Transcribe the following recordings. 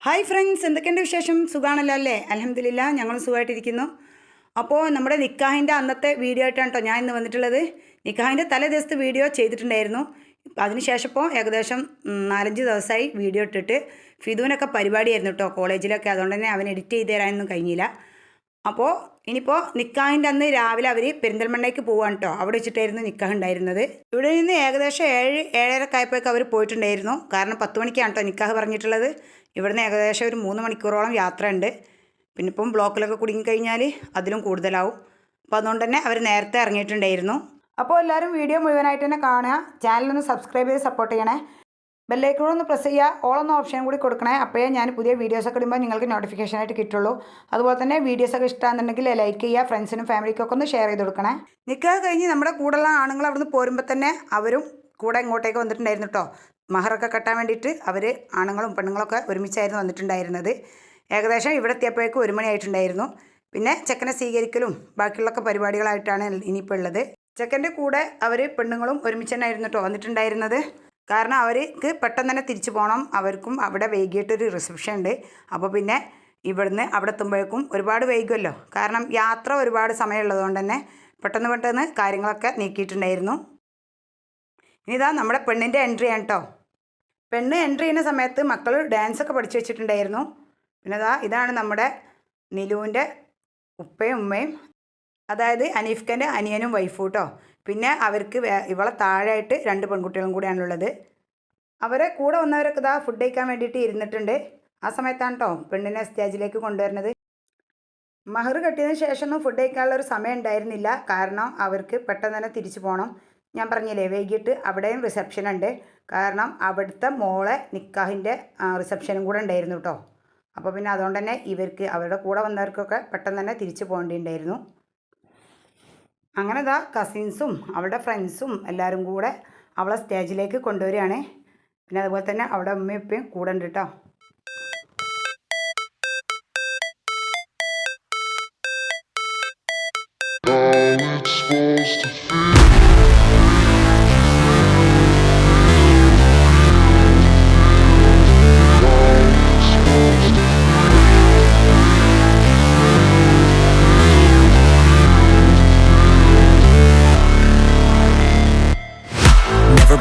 Hi friends, എന്തൊക്കെയുണ്ട് വിശേഷം? സുഖാണല്ലോ അല്ലേ? അൽഹംദുലില്ലാ, ഞങ്ങളും സുഖമായിട്ടിരിക്കുന്നു. അപ്പോൾ നമ്മുടെ നിക്കാഹിൻ്റെ അന്നത്തെ വീഡിയോ ആയിട്ടാണ് കേട്ടോ ഞാൻ ഇന്ന് വന്നിട്ടുള്ളത്. നിക്കാഹിൻ്റെ തലേ ദിവസത്തെ വീഡിയോ ചെയ്തിട്ടുണ്ടായിരുന്നു. അതിനുശേഷം ഇപ്പോൾ ഏകദേശം 4-5 ദിവസമായി വീഡിയോ ഇട്ടിട്ട്. ഫിദുവിനൊക്കെ പരിപാടിയായിരുന്നു കേട്ടോ കോളേജിലൊക്കെ, അതുകൊണ്ട് തന്നെ അവൻ എഡിറ്റ് ചെയ്ത് തരാനൊന്നും കഴിഞ്ഞില്ല. അപ്പോൾ ഇനിയിപ്പോൾ നിക്കാഹിൻ്റെ അന്ന് രാവിലെ അവർ പെരിന്തൽമണ്ണയ്ക്ക് പോവാണ് കേട്ടോ. അവിടെ വെച്ചിട്ടായിരുന്നു നിക്കാഹ് ഉണ്ടായിരുന്നത്. ഇവിടെ നിന്ന് ഏകദേശം 7-7:30 ആയപ്പോഴേക്ക് അവർ പോയിട്ടുണ്ടായിരുന്നു. കാരണം 10 മണിക്കാണ് കേട്ടോ നിക്കാഹ് പറഞ്ഞിട്ടുള്ളത്. ഇവിടുന്ന് ഏകദേശം ഒരു 3 മണിക്കൂറോളം യാത്ര ഉണ്ട്. പിന്നെ ഇപ്പം ബ്ലോക്കിലൊക്കെ കുടുങ്ങിക്കഴിഞ്ഞാൽ അതിലും കൂടുതലാവും. അപ്പോൾ അതുകൊണ്ട് തന്നെ അവർ നേരത്തെ ഇറങ്ങിയിട്ടുണ്ടായിരുന്നു. അപ്പോൾ എല്ലാവരും വീഡിയോ മുഴുവനായിട്ട് തന്നെ കാണുക. ചാനലൊന്ന് സബ്സ്ക്രൈബ് ചെയ്ത് സപ്പോർട്ട് ചെയ്യണേ. ബെല്ലൈക്കണൊന്ന് പ്രസ് ചെയ്യുക, ഓളൊന്ന് ഓപ്ഷൻ കൂടി കൊടുക്കണേ. അപ്പോഴേ ഞാൻ പുതിയ വീഡിയോസൊക്കെ ഇടുമ്പോൾ നിങ്ങൾക്ക് നോട്ടിഫിക്കേഷനായിട്ട് കിട്ടുള്ളൂ. അതുപോലെ തന്നെ വീഡിയോസൊക്കെ ഇഷ്ടമാണെന്നുണ്ടെങ്കിൽ ലൈക്ക് ചെയ്യുക, ഫ്രണ്ട്സിനും ഫാമിലിക്കൊക്കെ ഒന്ന് ഷെയർ ചെയ്ത് കൊടുക്കണേ. നിക്കാഹ് കഴിഞ്ഞ് നമ്മുടെ കൂടെയുള്ള ആണുങ്ങൾ അവിടുന്ന് പോരുമ്പോൾ തന്നെ അവരും കൂടെ ഇങ്ങോട്ടേക്ക് വന്നിട്ടുണ്ടായിരുന്നു കേട്ടോ. മഹറൊക്കെ കെട്ടാൻ വേണ്ടിയിട്ട് അവർ ആണുങ്ങളും പെണ്ണുങ്ങളൊക്കെ ഒരുമിച്ചായിരുന്നു വന്നിട്ടുണ്ടായിരുന്നത്. ഏകദേശം ഇവിടെ എത്തിയപ്പോഴേക്കും 1 മണിയായിട്ടുണ്ടായിരുന്നു. പിന്നെ ചെക്കനെ സ്വീകരിക്കലും ബാക്കിയുള്ളൊക്കെ പരിപാടികളായിട്ടാണ് ഇനിയിപ്പോൾ ഉള്ളത്. ചെക്കൻ്റെ കൂടെ അവർ പെണ്ണുങ്ങളും ഒരുമിച്ച് തന്നെ ആയിരുന്നു കേട്ടോ വന്നിട്ടുണ്ടായിരുന്നത്. കാരണം അവർക്ക് പെട്ടെന്ന് തന്നെ തിരിച്ചു പോകണം. അവർക്കും അവിടെ വൈകിട്ടൊരു റിസപ്ഷൻ ഉണ്ട്. അപ്പോൾ പിന്നെ ഇവിടുന്ന് അവിടെ എത്തുമ്പോഴേക്കും ഒരുപാട് വൈകുമല്ലോ. കാരണം യാത്ര ഒരുപാട് സമയമുള്ളതുകൊണ്ട് തന്നെ പെട്ടെന്ന് കാര്യങ്ങളൊക്കെ നീക്കിയിട്ടുണ്ടായിരുന്നു. ഇനിതാ നമ്മുടെ പെണ്ണിൻ്റെ എൻട്രി ആണ് കേട്ടോ. പെണ്ണ് എൻട്രി ചെയ്യുന്ന സമയത്ത് മക്കൾ ഡാൻസൊക്കെ പഠിച്ചു വെച്ചിട്ടുണ്ടായിരുന്നു. പിന്നെ ഇതാണ് നമ്മുടെ നിലുവിൻ്റെ ഉപ്പയും ഉമ്മയും, അതായത് അനീഫ്ക്കൻ്റെ അനിയനും വൈഫും കേട്ടോ. പിന്നെ അവർക്ക് ഇവളെ താഴെയായിട്ട് 2 പെൺകുട്ടികളും കൂടിയാണുള്ളത്. അവരെ കൂടെ വന്നവരൊക്കെ ഫുഡ് കഴിക്കാൻ വേണ്ടിയിട്ട് ഇരുന്നിട്ടുണ്ട്. ആ സമയത്താണ് കേട്ടോ പെണ്ണിനെ സ്റ്റേജിലേക്ക് കൊണ്ടുവരുന്നത്. മഹർ കെട്ടിയതിന് ശേഷമൊന്നും ഫുഡ് കഴിക്കാനുള്ളൊരു സമയം ഉണ്ടായിരുന്നില്ല. കാരണം അവർക്ക് പെട്ടെന്ന് തന്നെ തിരിച്ചു പോകണം. ഞാൻ പറഞ്ഞില്ലേ, വൈകിട്ട് അവിടെയും റിസപ്ഷൻ ഉണ്ട്. കാരണം അവിടുത്തെ മോളെ നിക്കാഹിൻ്റെ റിസപ്ഷനും കൂടെ ഉണ്ടായിരുന്നു കേട്ടോ. അപ്പോൾ പിന്നെ അതുകൊണ്ട് തന്നെ ഇവർക്ക് അവരുടെ കൂടെ വന്നവർക്കൊക്കെ പെട്ടെന്ന് തന്നെ തിരിച്ചു പോകേണ്ടിയിട്ടുണ്ടായിരുന്നു. അങ്ങനെ കസിൻസും അവളുടെ ഫ്രണ്ട്സും എല്ലാവരും കൂടെ അവളെ സ്റ്റേജിലേക്ക് കൊണ്ടുവരികയാണ്. പിന്നെ അതുപോലെ തന്നെ അവിടെ ഉമ്മയും ഉപ്പയും കൂടെ ഉണ്ട് കേട്ടോ.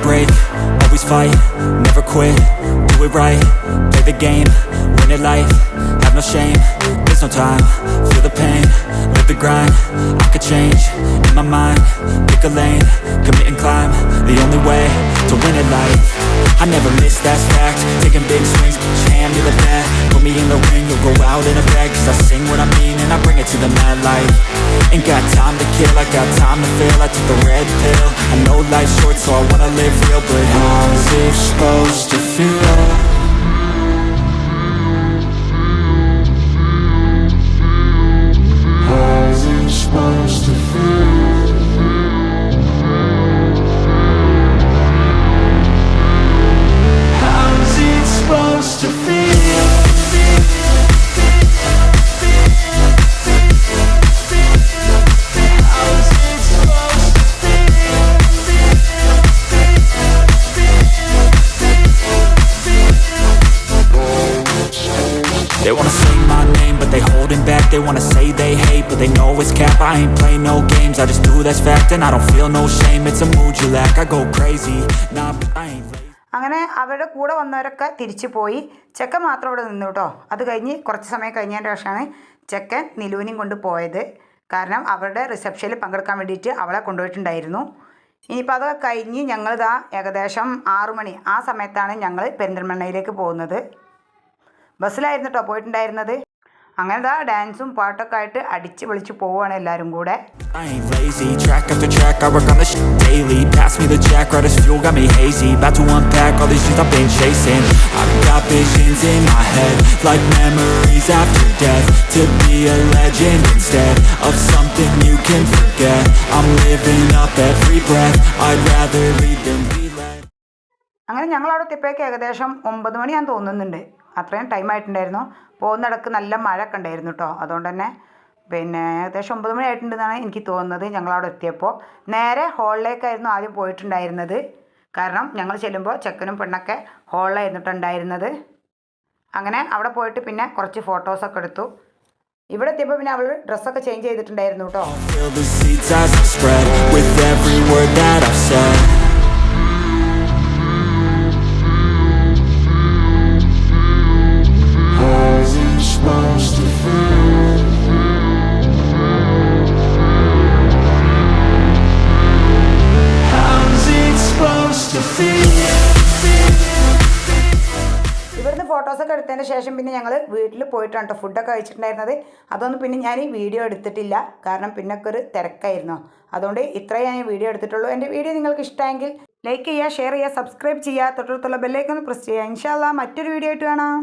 Break, always fight, never quit, do it right, play the game, win it life, have no shame, there's no time, feel the pain, live the grind, I could change, in my mind, pick a lane, commit and climb, the only way to win it life, I never miss, that's fact, taking big swings, put your hand to the bat, put me in the ring, you'll go out in a bag, cause I sing what I mean and I bring it to the mad light, ain't got time to kill, I got time to feel, I took the red pill, I know life's short so I wanna live real, but how's it supposed to feel? How's it supposed to feel? How's it supposed to feel? They wanna say my name, but they holding back. They wanna say they hate, but they know it's cap. I ain't play no games, I just do that's fact. And I don't feel no shame, it's a mood you lack. I go crazy, nah, but I ain't lazy. അങ്ങനെ അവരുടെ കൂടെ വന്നവരൊക്കെ തിരിച്ചു പോയി. ചെക്കൻ മാത്രം ഇവിടെ നിന്നു കേട്ടോ. അത് കഴിഞ്ഞ് കുറച്ച് സമയം കഴിഞ്ഞതിൻ്റെ ശേഷമാണ് ചെക്കൻ നിലുവിനെയും കൊണ്ട് പോയത്. കാരണം അവരുടെ റിസപ്ഷനിൽ പങ്കെടുക്കാൻ വേണ്ടിയിട്ട് അവളെ കൊണ്ടുപോയിട്ടുണ്ടായിരുന്നു. ഇനിയിപ്പോൾ അതൊക്കെ കഴിഞ്ഞ് ഞങ്ങൾ ഏകദേശം 6 മണി ആ സമയത്താണ് ഞങ്ങൾ പെരിന്തൽമണ്ണയിലേക്ക് പോകുന്നത്. ബസ്സിലായിരുന്നു കേട്ടോ പോയിട്ടുണ്ടായിരുന്നത്. അങ്ങനെ ഡാൻസും പാട്ടൊക്കെ ആയിട്ട് അടിച്ച് വിളിച്ച് പോവുകയാണ് എല്ലാവരും കൂടെ. I ain't lazy, track after track, I work on this shit daily. Pass me the jack, right as fuel, got me hazy. About to unpack all these things I've been chasing. I've got visions in my head, like memories after death. To be a legend instead of something you can forget. I'm living up every breath, I'd rather lead than be led. അങ്ങനെ ഞങ്ങളവിടെ എത്തിയപ്പോഴേക്ക് ഏകദേശം 9 മണിയാന്ന് തോന്നുന്നുണ്ട്. അത്രയും time ആയിട്ടുണ്ടായിരുന്നു. പോകുന്നിടക്ക് നല്ല മഴയൊക്കെ ഉണ്ടായിരുന്നു കേട്ടോ. അതുകൊണ്ട് തന്നെ പിന്നെ ഏകദേശം 9 മണി ആയിട്ടുണ്ടെന്നാണ് എനിക്ക് തോന്നുന്നത്. ഞങ്ങളവിടെ എത്തിയപ്പോൾ നേരെ ഹോളിലേക്കായിരുന്നു ആദ്യം പോയിട്ടുണ്ടായിരുന്നത്. കാരണം ഞങ്ങൾ ചെല്ലുമ്പോൾ ചെക്കനും പെണ്ണൊക്കെ ഹോളിലായിരുന്നിട്ടുണ്ടായിരുന്നത്. അങ്ങനെ അവിടെ പോയിട്ട് പിന്നെ കുറച്ച് ഫോട്ടോസൊക്കെ എടുത്തു. ഇവിടെ എത്തിയപ്പോൾ പിന്നെ അവൾ ഡ്രസ്സൊക്കെ ചേഞ്ച് ചെയ്തിട്ടുണ്ടായിരുന്നു കേട്ടോ. Feel the seeds as they spread with every word that I've said. How's it supposed to feel? How's it supposed to feel? ഇവിടുന്ന് ഫോട്ടോസൊക്കെ എടുത്തതിന് ശേഷം പിന്നെ ഞങ്ങൾ വീട്ടിൽ പോയിട്ടാണ് കേട്ടോ ഫുഡൊക്കെ കഴിച്ചിട്ടുണ്ടായിരുന്നത്. അതൊന്നും പിന്നെ ഞാൻ ഈ വീഡിയോ എടുത്തിട്ടില്ല, കാരണം പിന്നൊക്കെ ഒരു തിരക്കായിരുന്നു. അതുകൊണ്ട് ഇത്രയും ഞാൻ വീഡിയോ എടുത്തിട്ടുള്ളൂ. എൻ്റെ വീഡിയോ നിങ്ങൾക്ക് ഇഷ്ടമെങ്കിൽ ലൈക്ക് ചെയ്യുക, ഷെയർ ചെയ്യുക, സബ്സ്ക്രൈബ് ചെയ്യുക, തൊട്ടടുത്തുള്ള ബെല്ലൈക്കൺ പ്രസ് ചെയ്യുക. ഇൻഷാ അല്ലാഹ് മറ്റൊരു വീഡിയോ ആയിട്ട് കാണാം.